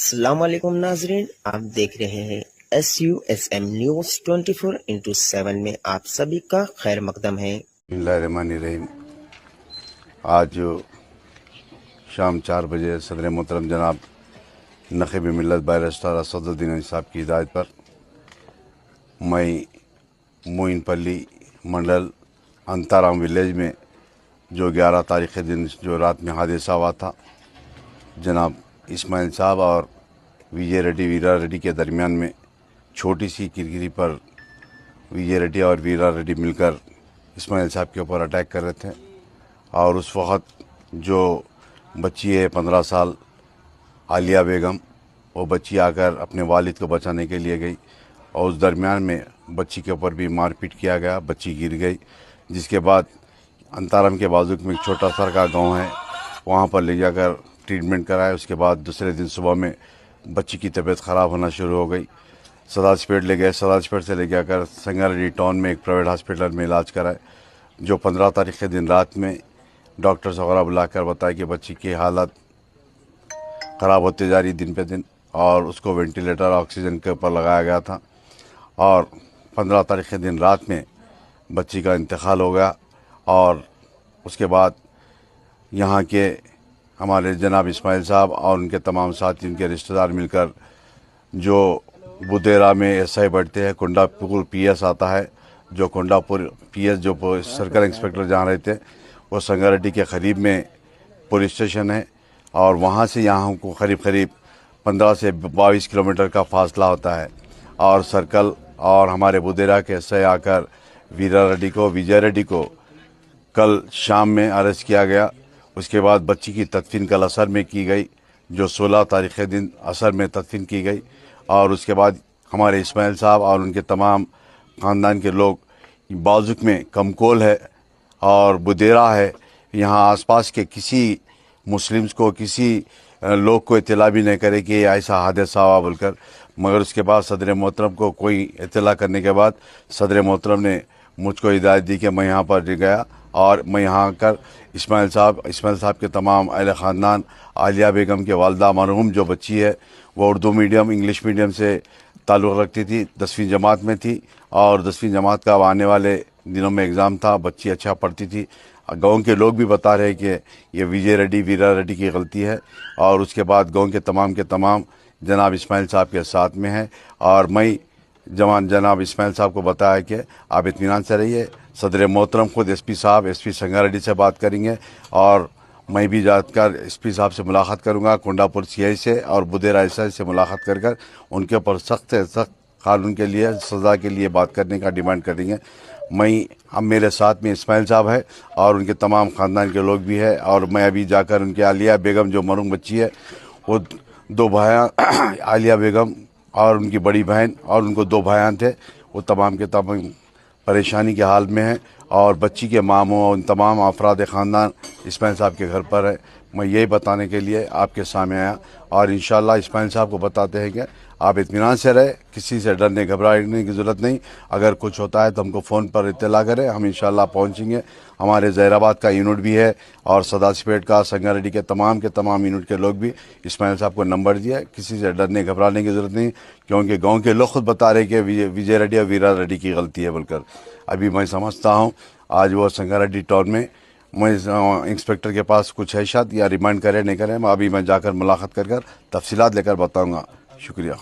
अस्सलाम वालेकुम नाजरीन, आप देख रहे हैं SUSM न्यूज़ 24/7 में आप सभी का खैर मकदम है। बिस्मिल्लाहिर्रहमानिर्रहीम। आज शाम 4 बजे सदर मोहतरम जनाब नक़ीब मिल्लत बैरिस्टर असदुद्दीन साहब की हिदायत पर मैं मोइनपल्ली मंडल अंताराम विलेज में जो 11 तारीख़ के दिन जो रात में हादसा हुआ था, जनाब इस्माइल साहब और विजय रेड्डी वीरा रेड्डी के दरमियान में छोटी सी किरकिरी पर विजय रेड्डी और वीरा रेड्डी मिलकर इस्माइल साहब के ऊपर अटैक कर रहे थे। और उस वक़्त जो बच्ची है 15 साल आलिया बेगम, वो बच्ची आकर अपने वालिद को बचाने के लिए गई और उस दरमियान में बच्ची के ऊपर भी मारपीट किया गया, बच्ची गिर गई। जिसके बाद अंताराम के बाजू में एक छोटा सा का गाँव है, वहाँ पर ले जाकर ट्रीटमेंट कराया। उसके बाद दूसरे दिन सुबह में बच्ची की तबीयत ख़राब होना शुरू हो गई। सदाजपेट ले गए, सदाजपेट से ले जाकर संगारेड्डी टाउन में एक प्राइवेट हॉस्पिटल में इलाज कराए। जो 15 तारीख़ के दिन रात में डॉक्टर्स वगैरह बुलाकर बताया कि बच्ची की हालत ख़राब होती जा रही दिन पे दिन, और उसको वेंटिलेटर ऑक्सीजन के ऊपर लगाया गया था। और 15 तारीख़ के दिन रात में बच्ची का इंतकाल हो गया। और उसके बाद यहाँ के हमारे जनाब इस्माइल साहब और उनके तमाम साथी, उनके रिश्तेदार मिलकर जो बुदेरा में SI बढ़ते हैं, कुंडापुर PS आता है, जो कुंडापुर PS जो सर्कल इंस्पेक्टर जहाँ रहते हैं वो संगारेड्डी के करीब में पुलिस स्टेशन है, और वहाँ से यहाँ हमको करीब 15 से 22 किलोमीटर का फासला होता है। और सर्कल और हमारे बुदेरा के SI आकर वीरा रेड्डी को, विजय रेड्डी को कल शाम में अरेस्ट किया गया। उसके बाद बच्ची की तदफीन कल असर में की गई, जो 16 तारीख़ के दिन असर में तदफीन की गई। और उसके बाद हमारे इस्माइल साहब और उनके तमाम ख़ानदान के लोग बाजुक में कमकोल है और बुदेरा है, यहाँ आसपास के किसी मुस्लिम्स को, किसी लोग को इत्तला भी नहीं करे कि ऐसा हादसा हुआ बोलकर। मगर उसके बाद सदर मोहतरम को कोई इत्तला करने के बाद सदर मोहतरम ने मुझको हिदायत दी कि मैं यहाँ पर गया और मैं यहाँ आकर इस्माइल साहब के तमाम अहले ख़ानदान, आलिया बेगम के वालदा मरहूम जो बच्ची है वो उर्दू मीडियम इंग्लिश मीडियम से ताल्लुक़ रखती थी, 10वीं जमात में थी और 10वीं जमात का आने वाले दिनों में एग्ज़ाम था। बच्ची अच्छा पढ़ती थी। गांव के लोग भी बता रहे कि ये विजय रेड्डी वीरा रेड्डी की गलती है। और उसके बाद गांव के तमाम जनाब इस्माइल साहब के साथ में है। और मैं जनाब इस्माइल साहब को बताया कि आप इत्मीनान से रहिए, सदर मोहतरम खुद SP साहब, SP संगारेड्डी से बात करेंगे और मैं भी जाकर SP साहब से मुलाकात करूंगा, कुंडापुर CI से और बुदेरा SI से मुलाकात कर उनके ऊपर सख्त से सख्त कानून के लिए, सज़ा के लिए बात करने का डिमांड करेंगे। हम मेरे साथ में इस्माइल साहब है और उनके तमाम ख़ानदान के लोग भी है। और मैं अभी जाकर उनके आलिया बेगम जो मरूम बच्ची है, वो 2 भाई आलिया बेगम और उनकी बड़ी बहन और उनको 2 भाइयाँ थे, वो तमाम के तमाम परेशानी के हाल में है। और बच्ची के मामों और उन तमाम अफराद ख़ानदान इस्माइल साहब के घर पर है। मैं यही बताने के लिए आपके सामने आया और इंशाअल्लाह इस्माइल साहब को बताते हैं कि आप इत्मीनान से रहे, किसी से डरने घबराने की ज़रूरत नहीं। अगर कुछ होता है तो हमको फ़ोन पर इत्तला करें, हम इंशाअल्लाह पहुंचेंगे। हमारे ज़हीराबाद का यूनिट भी है और सदाजपेट का, संगारेड्डी के तमाम यूनिट के लोग भी इस्माइल साहब को नंबर दिया है। किसी से डरने घबराने की ज़रूरत नहीं, क्योंकि गाँव के लोग खुद बता रहे कि विजय रेड्डी और वीरा रेड्डी की गलती है बोलकर। अभी मैं समझता हूँ आज वो संगारेड्डी टाउन में मैं इंस्पेक्टर के पास कुछ है शायद, या रिमांड करे नहीं करे, अभी मैं जाकर मुलाकात कर तफसीलात लेकर बताऊँगा। शुक्रिया।